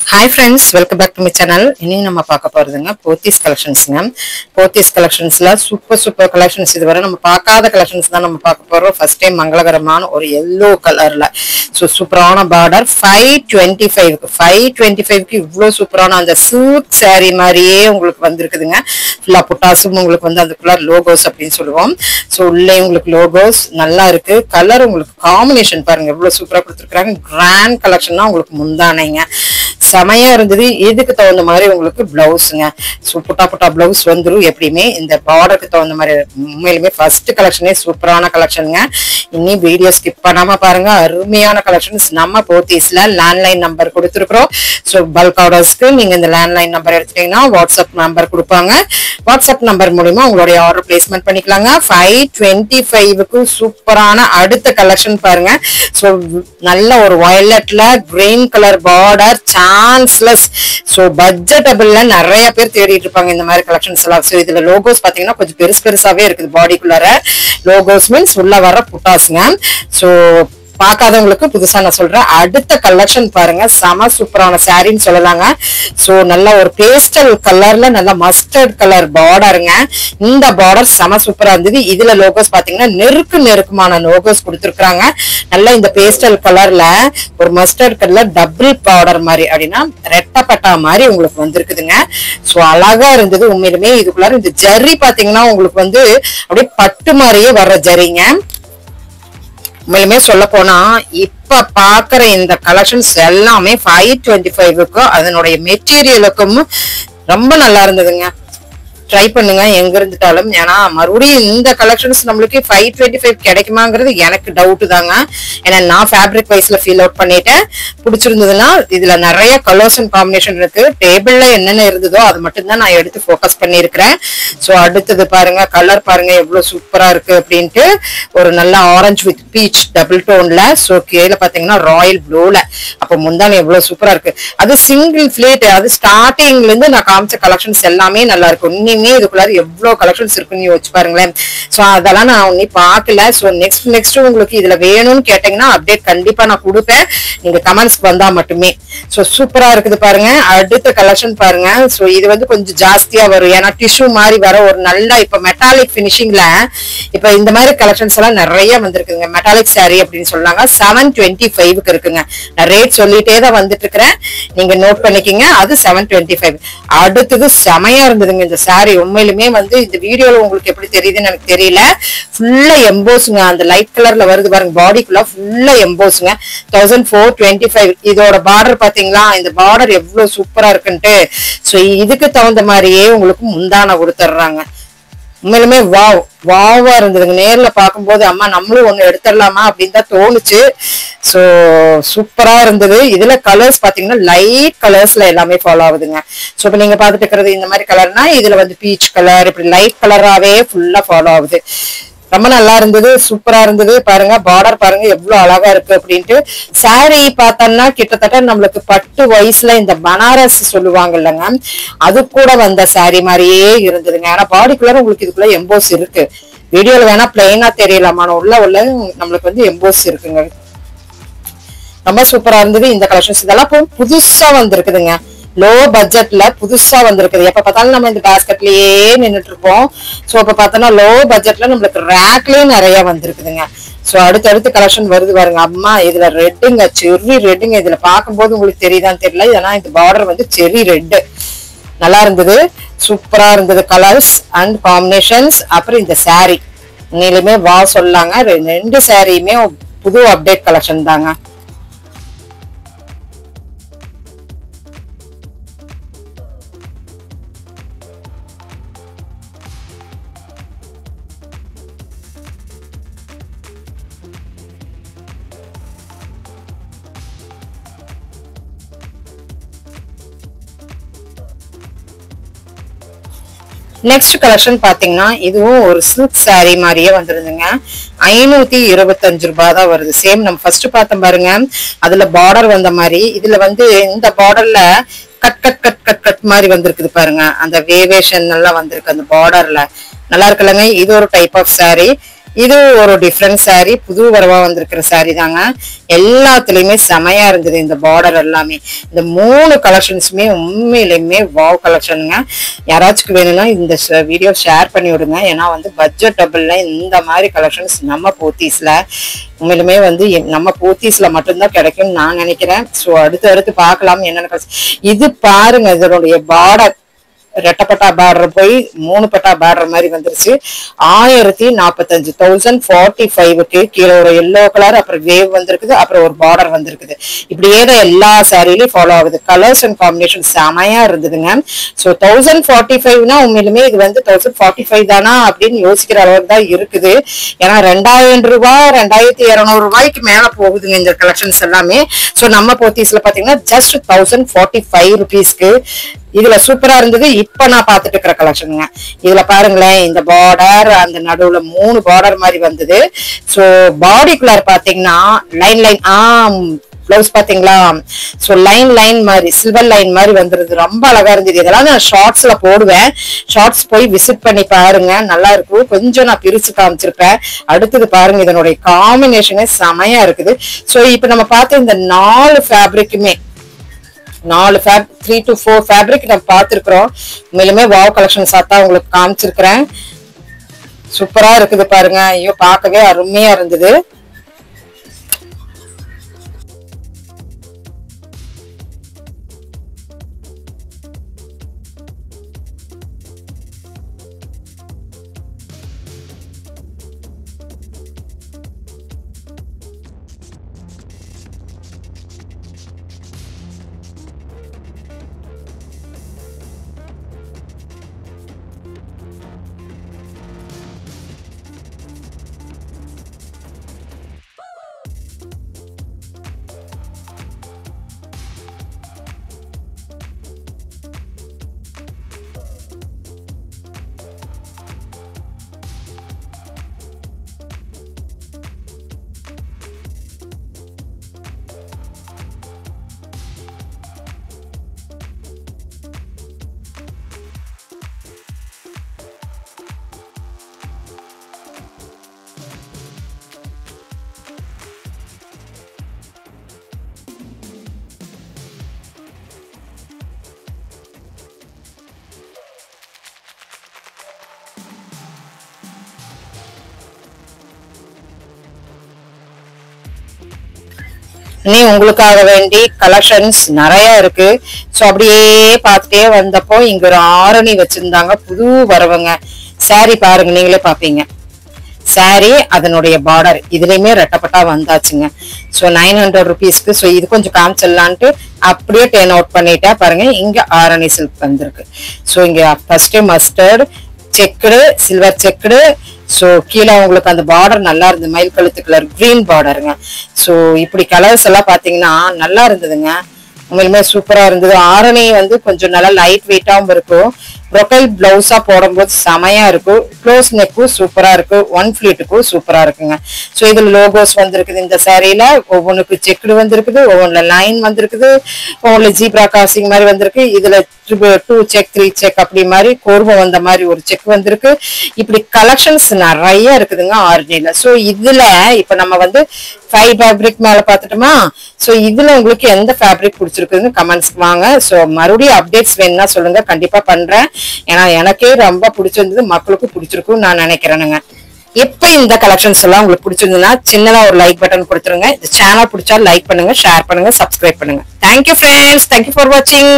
Hi friends, welcome back to my channel. இன்னைக்கு நம்ம பார்க்க போறதுங்க போத்தீஸ் கலெக்ஷன்ஸ்ங்க. போத்தீஸ் கலெக்ஷன்ஸ்ல சூப்பர் கலெக்ஷன்ஸ் இதுவரை நம்ம பார்க்காத கலெக்ஷன்ஸ் தான் நம்ம பார்க்க போறோம். ஃபர்ஸ்ட் டைம் மங்களகரமான ஒரு yellow கலர்ல சூப்பரான பார்டர் 525க்கு இவ்ளோ சூப்பரான அந்த silk saree மாதிரியே உங்களுக்கு வந்திருக்குதுங்க. ஃபுல்லா புட்டாசும் உங்களுக்கு வந்து அதுக்குள்ள லோகோஸ் அப்படின்னு சொல்லுவோம். சோ உள்ளே உங்களுக்கு லோகோஸ் நல்லா இருக்கு. கலர் உங்களுக்கு காம்பினேஷன் பாருங்க எவ்வளவு சூப்பரா கொடுத்திருக்காங்க. கிராண்ட் கலெக்ஷன்னா உங்களுக்கு முந்தானைங்க. செமையா இருந்தது. இதுக்கு தகுந்த மாதிரி உங்களுக்கு பிளவுஸ்ங்க. புட்டா பிளவுஸ் வந்துரும். எப்படியுமே இந்த பார்டருக்கு தகுந்த மாதிரி உண்மையிலுமே ஃபர்ஸ்ட் கலெக்ஷனே சூப்பரான கலெக்ஷனுங்க. இனி வீடியோ ஸ்கிப் பண்ணாம பாருங்க. அருமையான கலெக்ஷன்ஸ் நம்ம போத்தீஸ்ல லேண்ட்லைன் நம்பர் கொடுத்துருக்கோம். ஸோ பல்க் ஆர்டர்ஸ்க்கு நீங்க இந்த லேண்ட்லைன் நம்பர் எடுத்துட்டீங்கன்னா வாட்ஸ்அப் நம்பர் கொடுப்பாங்க. வாட்ஸ்அப் நம்பர் மூலியமா உங்களுடைய ஆர்டர் பிளேஸ்மெண்ட் பண்ணிக்கலாங்க. 525க்கு சூப்பரான அடுத்த கலெக்ஷன் பாருங்க. ஸோ நல்ல ஒரு வயலட்ல கிரீன் கலர் பார்டர் சான்ஸ்லெஸ். சோ பட்ஜெட்டபிள்ல நிறைய பேர் தேடிட்டு இருப்பாங்க இந்த மாதிரி கலெக்ஷன்ஸ் எல்லாம். சோ இதுல லோகோஸ் பாத்தீங்கன்னா கொஞ்சம் பெருசாவே இருக்குது. பாடிக்குள்ளார லோகோஸ் மீன்ஸ் உள்ள வர புட்டாஸ்ங்க. சோ பார்க்காதவங்களுக்கு புதுசா நான் சொல்றேன். அடுத்த கலெக்ஷன் பாருங்க, செம சூப்பரான சாரின்னு சொல்லலாங்க. சோ நல்ல ஒரு பேஸ்டல் கலர்ல நல்ல மஸ்டர்ட் கலர் பார்டருங்க. இந்த பார்டர் செம சூப்பரா இருந்தது. இதுல லோகோஸ் பாத்தீங்கன்னா நெருக்கமான லோகோஸ் கொடுத்துருக்காங்க. நல்லா இந்த பேஸ்டல் கலர்ல ஒரு மஸ்டர்ட் கலர் டபுள் பார்டர் மாதிரி அப்படின்னா ரெட்டப்பட்டா மாதிரி உங்களுக்கு வந்திருக்குதுங்க. சோ அழகா இருந்தது உண்மையிலுமே. இதுக்குள்ளார இந்த ஜரி பாத்தீங்கன்னா உங்களுக்கு வந்து அப்படியே பட்டு மாதிரியே வர்ற ஜரிங்க. உண்மையிலுமே சொல்ல போனா இப்ப பாக்குற இந்த கலெக்ஷன்ஸ் எல்லாமே 525க்கும் அதனுடைய மெட்டீரியலுக்கும் ரொம்ப நல்லா இருந்ததுங்க. ட்ரை பண்ணுங்க எங்க இருந்துட்டாலும். ஏன்னா மறுபடியும் இந்த கலெக்ஷன்ஸ் நம்மளுக்கு 525 கிடைக்குமாங்கிறது எனக்கு டவுட் தாங்க. ஏன்னா நான் ஃபேப்ரிக் வைஸ்ல ஃபீல் அவுட் பண்ணிட்டேன். பிடிச்சிருந்ததுன்னா இதுல நிறைய கலர்ஸ் அண்ட் காம்பினேஷன் இருக்கு. டேபிள்ல என்னென்ன இருந்ததோ அது மட்டும் தான் நான் எடுத்து ஃபோக்கஸ் பண்ணிருக்கிறேன். சோ அடுத்தது பாருங்க, கலர் பாருங்க எவ்வளவு சூப்பரா இருக்கு அப்படின்ட்டு. ஒரு நல்ல ஆரஞ்சு வித் பீச் டபுள் டோன்ல. சோ கீழே பாத்தீங்கன்னா ராயல் ப்ளூல. அப்ப முந்தானே எவ்வளவு சூப்பரா இருக்கு. அது சிங்கிள் பிளேட். அது ஸ்டார்டிங்ல இருந்து நான் காமிச்ச கலெக்ஷன்ஸ் எல்லாமே நல்லா இருக்கும். இதுக்குள்ளார எவ்வளவு கலெக்ஷன்ஸ் இருக்குன்னு யோசிச்சு பாருங்களேன். சோ அதெல்லாம் நான் ஒன்னும் பாக்கல. சோ நெக்ஸ்ட் உங்களுக்கு இதுல வேணும்னு கேட்டீங்கன்னா அப்டேட் கண்டிப்பா நான் கொடுப்பேன். நீங்க கமெண்ட்ஸ் வந்தா மட்டுமே. சோ சூப்பரா இருக்குது பாருங்க. அடுத்த கலெக்ஷன் பாருங்க. சோ இது வந்து கொஞ்சம் ஜாஸ்தியா வரும். ஏன்னா டிஷ்யூ மாதிரி வர ஒரு நல்ல இப்ப மெட்டாலிக் பினிஷிங்ல இப்ப இந்த மாதிரி கலெக்ஷன்ஸ் எல்லாம் நிறைய வந்திருக்குங்க. மெட்டாலிக் சாரி அப்படின்னு சொன்னாங்க. 725க்கு இருக்குங்க. நான் ரேட் சொல்லிட்டே தான் வந்துட்டு இருக்கிறேன். நீங்க நோட் பண்ணிக்கிங்க. அது 725. அடுத்தது செமையா இருந்ததுங்க இந்த சாரி. உண்மையிலுமே வந்து இந்த வீடியோல உங்களுக்கு எப்படி தெரியுதுன்னு எனக்கு தெரியல. ஃபுல்லா எம்போஸ்ங்க. அந்த லைட் கலர்ல வருது பாருங்க. பாடிக்குள்ள ஃபுல்லா எம்போஸ்ங்க. 1425. இதோட பார்டர் பாத்தீங்களா? இந்த பார்டர் எவ்வளவு சூப்பரா இருக்குன்ட்டு. சோ இதுக்கு தகுந்த மாதிரியே உங்களுக்கு முந்தான கொடுத்துட்றாங்க. உண்மையிலுமே வாவா இருந்ததுங்க. நேர்ல பாக்கும்போது அம்மா நம்மளும் ஒண்ணு எடுத்துடலாமா அப்படின்னு தான் தோணுச்சு. சோ சூப்பரா இருந்தது. இதுல கலர்ஸ் பாத்தீங்கன்னா லைட் கலர்ஸ்ல எல்லாமே ஃபாலோ ஆகுதுங்க. சோ இப்ப நீங்க பாத்துட்டு இருக்கிறது இந்த மாதிரி கலர்னா இதுல வந்து பீச் கலர் இப்படி லைட் கலராவே ஃபுல்லா ஃபாலோ ஆகுது. ரொம்ப நல்லா இருந்தது. சூப்பரா இருந்தது. பாருங்க பார்டர் பாருங்க எவ்வளவு அழகா இருக்கு அப்படின்ட்டு. சாரி பார்த்தோம்னா கிட்டத்தட்ட நம்மளுக்கு பட்டு வயசுல இந்த பனாரஸ் சொல்லுவாங்க இல்லைங்க, அது கூட வந்த சாரி மாதிரியே இருந்ததுங்க. ஆனா பாடிக்குள்ள உங்களுக்கு இதுக்குள்ள எம்போஸ் இருக்கு. வீடியோல வேணா பிளைனா தெரியலாமா, உள்ள நம்மளுக்கு வந்து எம்போஸ் இருக்குங்க. ரொம்ப சூப்பரா இருந்தது இந்த கலெக்ஷன்ஸ். இதெல்லாம் புதுசா வந்திருக்குதுங்க. லோ பட்ஜெட்ல புதுசா வந்திருக்குது. எப்ப பார்த்தாலும் நம்ம இந்த பாஸ்கெட்லயே நின்றுட்டு இருப்போம். சோ இப்ப பார்த்தோம்னா லோ பட்ஜெட்ல நம்மளுக்கு ரேக்லயே நிறைய வந்திருக்குதுங்க. சோ அடுத்தடுத்து கலெக்ஷன் வருது பாருங்க. அம்மா இதுல ரெட்டுங்க, செர்ரி ரெட்டுங்க. இதுல பாக்கும்போது உங்களுக்கு தெரியுதான்னு தெரியல. இதெல்லாம் இந்த பார்டர் வந்து செர்ரி ரெட் நல்லா இருந்தது. சூப்பரா இருந்தது கலர்ஸ் அண்ட் காம்பினேஷன்ஸ். அப்புறம் இந்த சாரி உண்மையிலுமே சொல்லாங்க. ரெண்டு சாரியுமே புது அப்டேட் கலெக்ஷன் தாங்க. நெக்ஸ்ட் கலெக்ஷன் பாத்தீங்கன்னா இதுவும் ஒரு சில்க் சாரி மாதிரியே வந்துருதுங்க. 525 ரூபாய் தான் வருது. சேம் நம்ம ஃபர்ஸ்ட் பார்த்தோம் பாருங்க, அதுல பார்டர் வந்த மாதிரி இதுல வந்து இந்த பார்டர்ல cut cut cut cut cut மாதிரி வந்திருக்குது பாருங்க. அந்த வேவேஷன் எல்லாம் வந்திருக்கு அந்த பார்டர்ல. நல்லா இருக்குல்லங்க. இது ஒரு டைப் ஆஃப் சாரி. இது ஒரு டிஃப்ரெண்ட் சாரி, புது வரவா வந்திருக்கிற சாரி தாங்க. எல்லாத்துலயுமே செமையா இருந்தது இந்த பார்டர் எல்லாமே. இந்த 3 கலெக்ஷன்ஸுமே உண்மையிலுமே வாவ் கலெக்ஷனுங்க. யாராச்சும் வேணும்னா இந்த வீடியோ ஷேர் பண்ணி விடுங்க. ஏன்னா வந்து பட்ஜெட்டபிள்ல இந்த மாதிரி கலெக்ஷன்ஸ் நம்ம போத்தீஸ்ல உண்மையிலுமே வந்து நம்ம போத்தீஸ்ல மட்டும்தான் கிடைக்கும்னு நான் நினைக்கிறேன். ஸோ அடுத்து பார்க்கலாம் என்னென்ன. இது பாருங்க, இதனுடைய பார்டர் ரெட்டப்பட்டா பார்டர் போய் 3 பட்டா பார்டர் மாதிரி வந்துருச்சு. 1045 1045க்கு கீழே ஒரு எல்லோ கலர், அப்புறம் வேவ் வந்திருக்குது, அப்புறம் ஒரு பார்டர் வந்திருக்குது. இப்படியே தான் எல்லா சாரிலையும் ஃபாலோ ஆகுது. கலர்ஸ் அண்ட் காம்பினேஷன் செமையா இருந்ததுங்க. ஸோ 1045னா உண்மையிலுமே இது வந்து 1045 தானா அப்படின்னு யோசிக்கிற அளவுக்கு தான் இருக்குது. ஏன்னா 2000 ரூபாய் 2200 ரூபாய்க்கு மேல போகுதுங்க இந்த கலெக்ஷன்ஸ் எல்லாமே. ஸோ நம்ம போத்தீஸ்ல பாத்தீங்கன்னா ஜஸ்ட் 1045 ருபீஸ்க்கு இதுல சூப்பரா இருந்தது. இப்ப நான் பாத்துட்டு இருக்கிற கலெக்ஷனுங்க. இதுல பாருங்களேன், இந்த பார்டர் அந்த நடுவுல 3 பார்டர் மாதிரி வந்தது. சோ பாடிக்குள்ளார் பாத்தீங்கன்னா லைன் பிளவுஸ் பாத்தீங்களா, சோ லைன் மாதிரி சில்வர் லைன் மாதிரி வந்துருது. ரொம்ப அழகா இருந்தது. இதெல்லாம் நான் ஷார்ட்ஸ்ல போடுவேன். ஷார்ட்ஸ் போய் விசிட் பண்ணி பாருங்க, நல்லா இருக்கும். கொஞ்சம் நான் பிரிச்சு காமிச்சிருப்பேன். அடுத்தது பாருங்க, இதனுடைய காம்பினேஷனே செமையா இருக்குது. சோ இப்ப நம்ம பார்த்த இந்த 4 ஃபேப்ரிக்குமே 3 to 4 ஃபேப்ரிக் நம்ம பார்த்திருக்கிறோம். மேலுமே வாவ் கலெக்ஷன் சாத்தா உங்களுக்கு காமிச்சிருக்கிறேன். சூப்பரா இருக்குது பாருங்க. ஐயோ பார்க்கவே அருமையா இருந்தது. இனி உங்களுக்காக வேண்டி கலெக்ஷன்ஸ் நிறைய இருக்கு. சோ அப்படியே பார்த்துட்டே வந்தப்போ இங்க ஒரு ஆரணி வச்சிருந்தாங்க, புது வரவங்க. சாரி பாருங்க, நீங்களே பாப்பீங்க. சாரி அதனுடைய பார்டர் இதுலயுமே ரெட்டப்பட்டா வந்தாச்சுங்க. சோ 900 ருபீஸ்க்கு. சோ இது கொஞ்சம் காமிச்சிடலான்ட்டு அப்படியே டேர்ன் அவுட் பண்ணிட்டேன். பாருங்க, இங்க ஆரணி சில்க் வந்திருக்கு. சோ இங்க first mustard checked, silver checked. So கீழே உங்களுக்கு அந்த பார்டர் நல்லா இருந்தது, மயில் கழுத்து கலர் கிரீன் பார்டருங்க. சோ இப்படி கலர்ஸ் எல்லாம் பாத்தீங்கன்னா நல்லா இருந்ததுங்க. உண்மையிலுமே சூப்பரா இருந்தது. ஆரணி வந்து கொஞ்சம் நல்லா லைட் வெயிட்டாவும் இருக்கும். ப்ரொக்கைல் பிளவுஸா போடும்போது செமையா இருக்கும். க்ளோஸ் நெக்கும் சூப்பரா இருக்கு. 1 ஃபிளீட்டுக்கும் சூப்பரா இருக்குங்க. சோ இதுல லோகோஸ் வந்திருக்குது. இந்த சாரியில ஒவ்வொன்றுக்கு செக்குடு வந்திருக்குது, ஒவ்வொன்றுல லைன் வந்திருக்குது, ஒவ்வொன்றுல ஜீப்ரா காசிங் மாதிரி வந்திருக்கு. இதுல 2 செக் 3 செக் அப்படி மாதிரி கோர்வம் வந்த மாதிரி ஒரு செக் வந்திருக்கு. இப்படி கலெக்ஷன்ஸ் நிறைய இருக்குதுங்க ஆர்ஜினில. சோ இதுல இப்ப நம்ம வந்து 5 ஃபேப்ரிக் மேல பாத்துட்டோமா. சோ இதுல உங்களுக்கு எந்த ஃபேப்ரிக் பிடிச்சிருக்குன்னு கமெண்ட்ஸ் வாங்க. சோ மறுபடியும் அப்டேட்ஸ் வேணும்னா சொல்லுங்க, கண்டிப்பா பண்றேன். ஏன்னா எனக்கே ரொம்ப பிடிச்சிருந்தது, மக்களுக்கும் பிடிச்சிருக்கும் நான் நினைக்கிறேனுங்க. இப்ப இந்த கலெக்ஷன்ஸ் எல்லாம் உங்களுக்கு பிடிச்சிருந்ததுன்னா சின்னதா ஒரு லைக் பட்டன் கொடுத்துருங்க. இந்த சேனல் பிடிச்சா லைக் பண்ணுங்க, ஷேர் பண்ணுங்க, சப்ஸ்கிரைப் பண்ணுங்க. தேங்க்யூ ஃப்ரெண்ட்ஸ், தேங்க்யூ ஃபார் வாட்சிங்.